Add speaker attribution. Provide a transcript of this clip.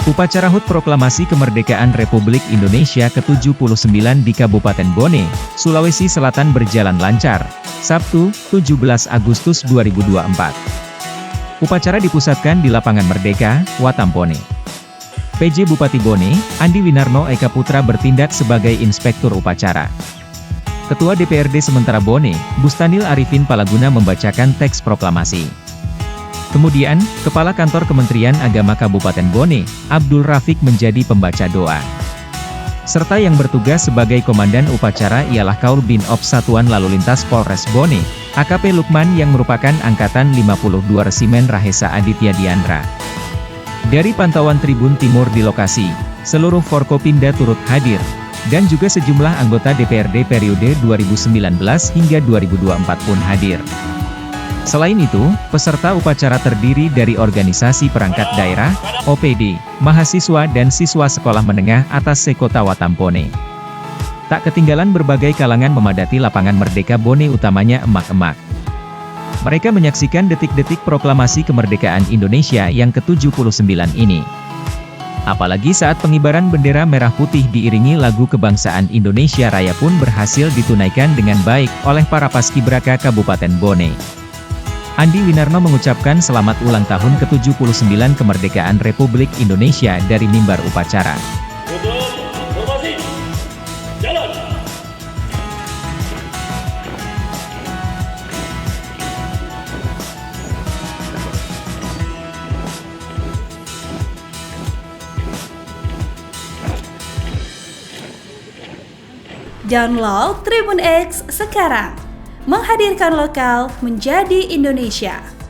Speaker 1: Upacara HUT Proklamasi Kemerdekaan Republik Indonesia ke-79 di Kabupaten Bone, Sulawesi Selatan berjalan lancar, Sabtu, 17 Agustus 2024. Upacara dipusatkan di Lapangan Merdeka, Watampone. PJ Bupati Bone, Andi Winarno Eka Putra bertindak sebagai Inspektur Upacara. Ketua DPRD Sementara Bone, Bustanil Arifin Palaguna membacakan teks proklamasi. Kemudian, Kepala Kantor Kementerian Agama Kabupaten Bone, Abdul Rafiq menjadi pembaca doa. Serta yang bertugas sebagai Komandan Upacara ialah Kaur Bin Op Satuan Lalu Lintas Polres Bone, AKP Lukman yang merupakan Angkatan 52 Resimen Rahesa Aditya Diandra. Dari pantauan Tribun Timur di lokasi, seluruh Forkopimda turut hadir, dan juga sejumlah anggota DPRD periode 2019 hingga 2024 pun hadir. Selain itu, peserta upacara terdiri dari organisasi perangkat daerah, OPD, mahasiswa dan siswa sekolah menengah atas sekota Watampone. Tak ketinggalan berbagai kalangan memadati Lapangan Merdeka Bone utamanya emak-emak. Mereka menyaksikan detik-detik proklamasi kemerdekaan Indonesia yang ke-79 ini. Apalagi saat pengibaran bendera merah putih diiringi lagu kebangsaan Indonesia Raya pun berhasil ditunaikan dengan baik oleh para paskibraka Kabupaten Bone. Andi Winarno mengucapkan selamat ulang tahun ke-79 kemerdekaan Republik Indonesia dari mimbar upacara.
Speaker 2: Download Tribun X sekarang, menghadirkan lokal menjadi Indonesia.